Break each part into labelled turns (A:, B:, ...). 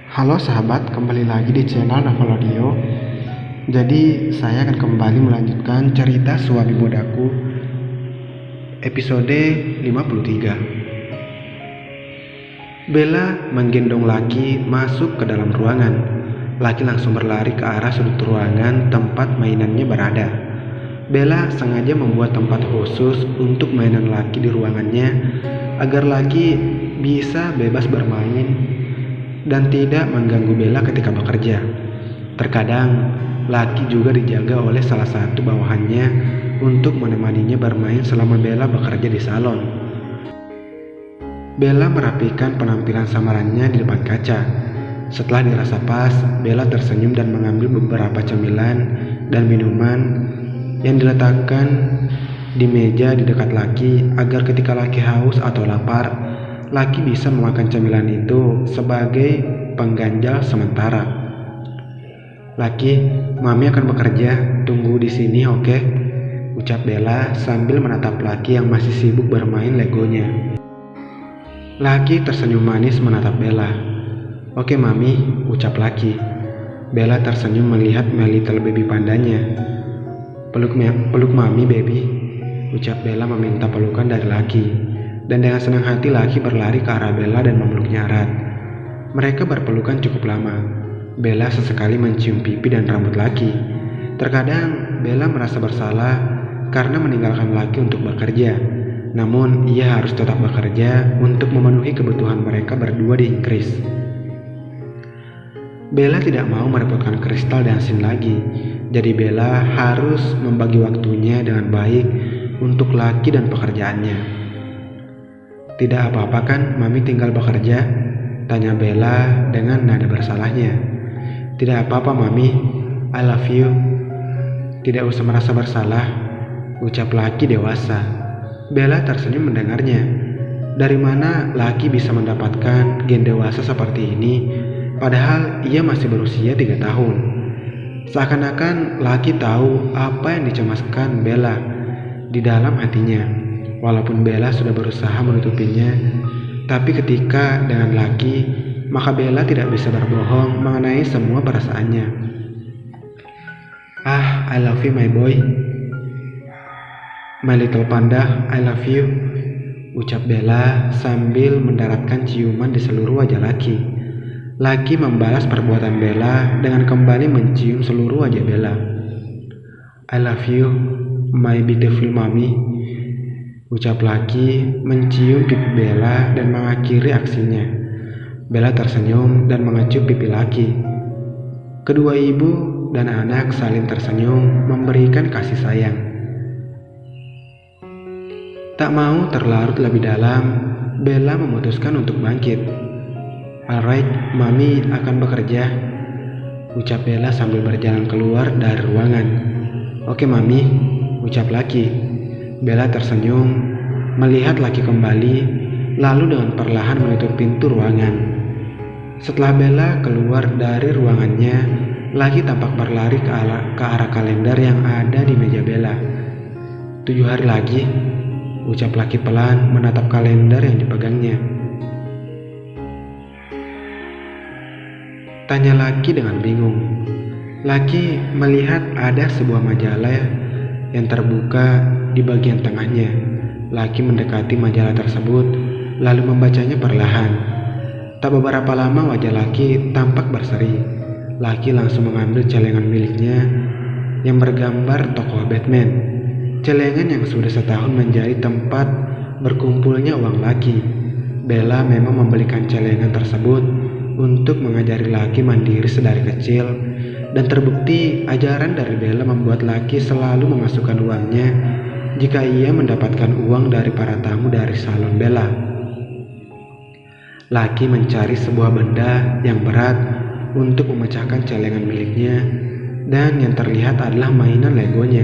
A: Halo sahabat, kembali lagi di channel Novolodio. Jadi saya akan kembali melanjutkan cerita Suami Mudaku episode 53. Bella menggendong Laki masuk ke dalam ruangan. Laki langsung berlari ke arah sudut ruangan tempat mainannya berada. Bella sengaja membuat tempat khusus untuk mainan Laki di ruangannya agar Laki bisa bebas bermain dan tidak mengganggu Bella ketika bekerja. Terkadang, Laki juga dijaga oleh salah satu bawahannya untuk menemaninya bermain selama Bella bekerja di salon. Bella merapikan penampilan samarannya di depan kaca. Setelah dirasa pas, Bella tersenyum dan mengambil beberapa cemilan dan minuman yang diletakkan di meja di dekat Laki agar ketika Laki haus atau lapar, Laki bisa memakan cemilan itu sebagai pengganjal sementara. "Laki, Mami akan bekerja. Tunggu di sini, oke?" ucap Bella sambil menatap Laki yang masih sibuk bermain legonya. Laki tersenyum manis menatap Bella. "Oke, Mami," ucap Laki. Bella tersenyum melihat My Little Baby pandanya. Peluk Mami, baby," ucap Bella meminta pelukan dari Laki. Dan dengan senang hati Laki berlari ke arah Bella dan memeluknya erat. Mereka berpelukan cukup lama. Bella sesekali mencium pipi dan rambut Laki. Terkadang Bella merasa bersalah karena meninggalkan Laki untuk bekerja. Namun ia harus tetap bekerja untuk memenuhi kebutuhan mereka berdua di Inggris. Bella tidak mau merepotkan Crystal dan Sin lagi. Jadi Bella harus membagi waktunya dengan baik untuk Laki dan pekerjaannya. "Tidak apa-apa kan Mami tinggal bekerja?" tanya Bella dengan nada bersalahnya. "Tidak apa-apa Mami, I love you." "Tidak usah merasa bersalah," ucap Laki dewasa. Bella tersenyum mendengarnya. Dari mana Laki bisa mendapatkan gen dewasa seperti ini, padahal ia masih berusia 3 tahun. Seakan-akan Laki tahu apa yang dicemaskan Bella di dalam hatinya. Walaupun Bella sudah berusaha menutupinya, tapi ketika dengan Laki, maka Bella tidak bisa berbohong mengenai semua perasaannya. "I love you my boy. My little panda, I love you," ucap Bella sambil mendaratkan ciuman di seluruh wajah Laki. Laki membalas perbuatan Bella dengan kembali mencium seluruh wajah Bella. "I love you, my beautiful mommy," ucap Laki mencium pipi Bella dan mengakhiri aksinya. Bella tersenyum dan mengecup pipi Laki. Kedua ibu dan anak saling tersenyum memberikan kasih sayang. Tak mau terlarut lebih dalam, Bella memutuskan untuk bangkit. "Alright, Mami akan bekerja," ucap Bella sambil berjalan keluar dari ruangan. "Oke Mami," ucap Laki. Bella tersenyum melihat Laki kembali, lalu dengan perlahan menutup pintu ruangan. Setelah Bella keluar dari ruangannya, Laki tampak berlari ke arah kalender yang ada di meja Bella. 7 hari lagi," ucap Laki pelan menatap kalender yang dipegangnya. Tanya Laki dengan bingung. Laki melihat ada sebuah majalah yang terbuka di bagian tengahnya. Laki mendekati majalah tersebut lalu membacanya perlahan. Tak beberapa lama wajah Laki tampak berseri. Laki langsung mengambil celengan miliknya yang bergambar tokoh Batman. Celengan yang sudah setahun menjadi tempat berkumpulnya uang Laki. Bella memang membelikan celengan tersebut untuk mengajari Laki mandiri sedari kecil, dan terbukti ajaran dari Bella membuat Laki selalu memasukkan uangnya jika ia mendapatkan uang dari para tamu dari salon Bella. Laki mencari sebuah benda yang berat untuk memecahkan celengan miliknya, dan yang terlihat adalah mainan legonya.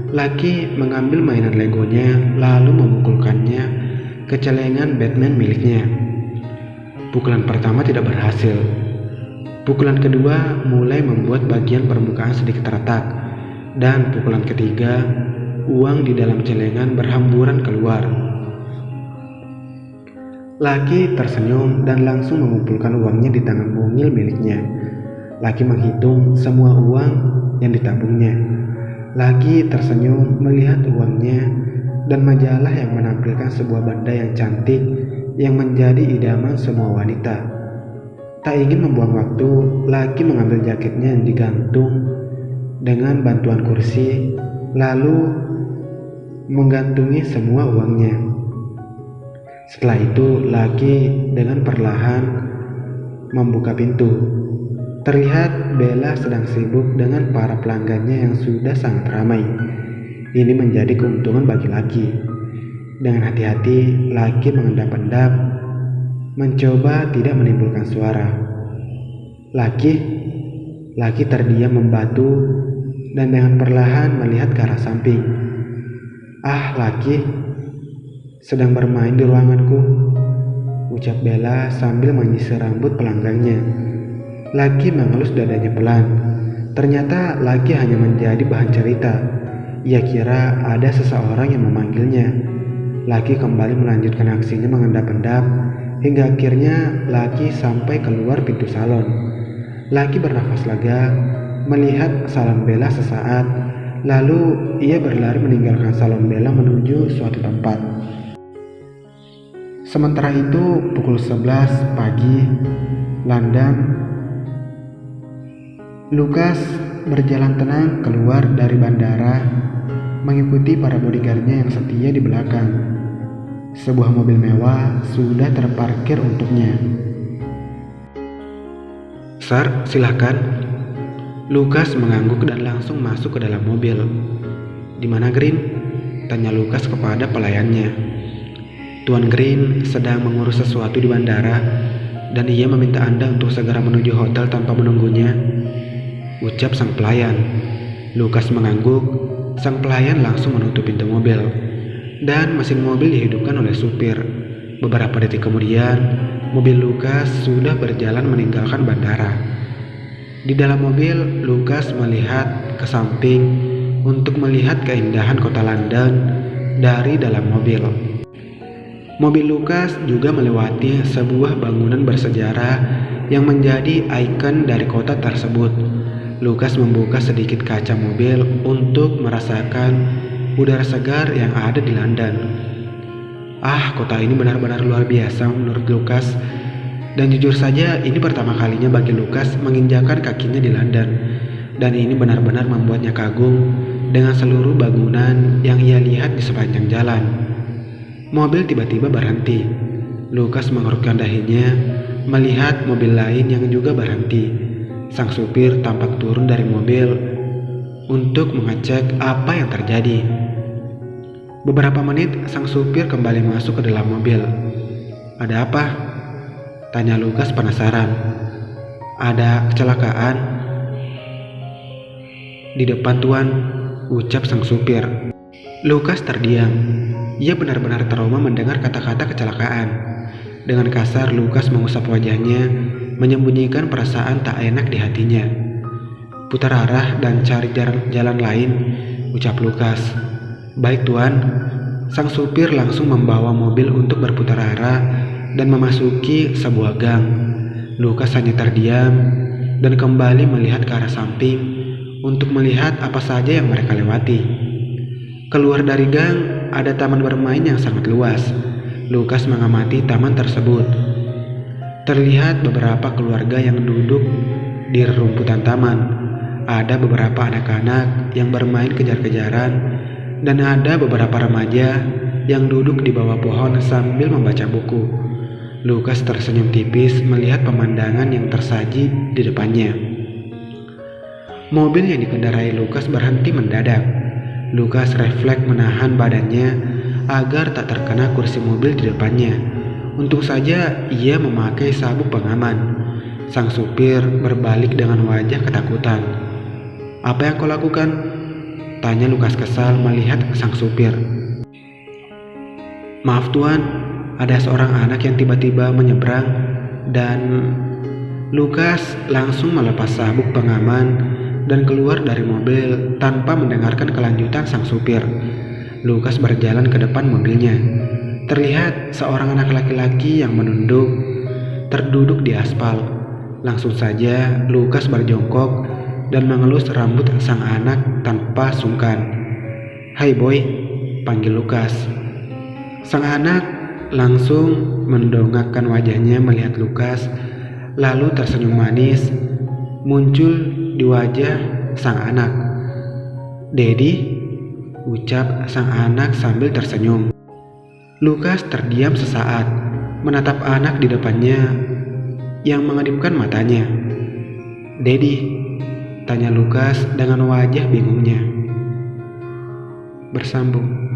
A: Laki mengambil mainan legonya lalu memukulkannya ke celengan Batman miliknya. Pukulan pertama tidak berhasil. Pukulan kedua mulai membuat bagian permukaan sedikit retak, dan pukulan ketiga, uang di dalam celengan berhamburan keluar. Laki tersenyum dan langsung mengumpulkan uangnya di tangan mungil miliknya. Laki menghitung semua uang yang ditabungnya. Laki tersenyum melihat uangnya dan majalah yang menampilkan sebuah benda yang cantik yang menjadi idaman semua wanita. Tak ingin membuang waktu, Laki mengambil jaketnya yang digantung dengan bantuan kursi, lalu menggantungi semua uangnya. Setelah itu, Laki dengan perlahan membuka pintu. Terlihat Bella sedang sibuk dengan para pelanggannya yang sudah sangat ramai. Ini menjadi keuntungan bagi Laki. Dengan hati-hati, Laki mengendap-endap, mencoba tidak menimbulkan suara. Laki terdiam membatu dan dengan perlahan melihat ke arah samping. Laki sedang bermain di ruanganku, ucap Bella sambil menyisir rambut pelanggannya. Laki mengelus dadanya pelan. Ternyata Laki hanya menjadi bahan cerita. Ia kira ada seseorang yang memanggilnya. Laki kembali melanjutkan aksinya mengendap-endap hingga akhirnya Laki sampai keluar pintu salon. Laki bernafas lega melihat salon Bella sesaat, lalu ia berlari meninggalkan salon Bella menuju suatu tempat. Sementara itu pukul 11 pagi, London. Lucas berjalan tenang keluar dari bandara, mengikuti para bodyguardnya yang setia di belakang. Sebuah mobil mewah sudah terparkir untuknya. "Sir, silahkan." Lucas mengangguk dan langsung masuk ke dalam mobil. "Di mana Green?" tanya Lucas kepada pelayannya. "Tuan Green sedang mengurus sesuatu di bandara dan ia meminta Anda untuk segera menuju hotel tanpa menunggunya," ucap sang pelayan. Lucas mengangguk. Sang pelayan langsung menutup pintu mobil dan mesin mobil dihidupkan oleh supir. Beberapa detik kemudian, mobil Lucas sudah berjalan meninggalkan bandara. Di dalam mobil, Lucas melihat ke samping untuk melihat keindahan kota London dari dalam mobil. Mobil Lucas juga melewati sebuah bangunan bersejarah yang menjadi ikon dari kota tersebut. Lucas membuka sedikit kaca mobil untuk merasakan udara segar yang ada di London. Kota ini benar-benar luar biasa menurut Lucas. Dan jujur saja, ini pertama kalinya bagi Lucas menginjakan kakinya di London. Dan ini benar-benar membuatnya kagum dengan seluruh bangunan yang ia lihat di sepanjang jalan. Mobil tiba-tiba berhenti. Lucas mengerutkan dahinya melihat mobil lain yang juga berhenti. Sang supir tampak turun dari mobil untuk mengecek apa yang terjadi. Beberapa menit, sang supir kembali masuk ke dalam mobil. "Ada apa?" tanya Lucas penasaran. "Ada kecelakaan di depan, Tuan," ucap sang supir. Lucas terdiam. Ia benar-benar trauma mendengar kata-kata kecelakaan. Dengan kasar, Lucas mengusap wajahnya, menyembunyikan perasaan tak enak di hatinya. "Putar arah dan cari jalan lain," ucap Lucas. "Baik, Tuan." Sang supir langsung membawa mobil untuk berputar arah dan memasuki sebuah gang. Lucas hanya terdiam dan kembali melihat ke arah samping untuk melihat apa saja yang mereka lewati. Keluar dari gang, ada taman bermain yang sangat luas. Lucas mengamati taman tersebut. Terlihat beberapa keluarga yang duduk di rumputan taman. Ada beberapa anak-anak yang bermain kejar-kejaran dan ada beberapa remaja yang duduk di bawah pohon sambil membaca buku. Lucas tersenyum tipis melihat pemandangan yang tersaji di depannya. Mobil yang dikendarai Lucas berhenti mendadak. Lucas refleks menahan badannya agar tak terkena kursi mobil di depannya. Untung saja ia memakai sabuk pengaman. Sang supir berbalik dengan wajah ketakutan. "Apa yang kau lakukan?" tanya Lucas kesal melihat sang supir. "Maaf Tuan, ada seorang anak yang tiba-tiba menyeberang dan..." Lucas langsung melepas sabuk pengaman dan keluar dari mobil tanpa mendengarkan kelanjutan sang supir. Lucas berjalan ke depan mobilnya. terlihat seorang anak laki-laki yang menunduk, terduduk di aspal. Langsung saja Lukas berjongkok dan mengelus rambut sang anak tanpa sungkan. "Hai boy," panggil Lukas. Sang anak langsung mendongakkan wajahnya melihat Lukas, lalu tersenyum manis muncul di wajah sang anak. "Dedi," ucap sang anak sambil tersenyum. Lukas terdiam sesaat, menatap anak di depannya yang mengedipkan matanya. "Dedi?" tanya Lukas dengan wajah bingungnya. Bersambung.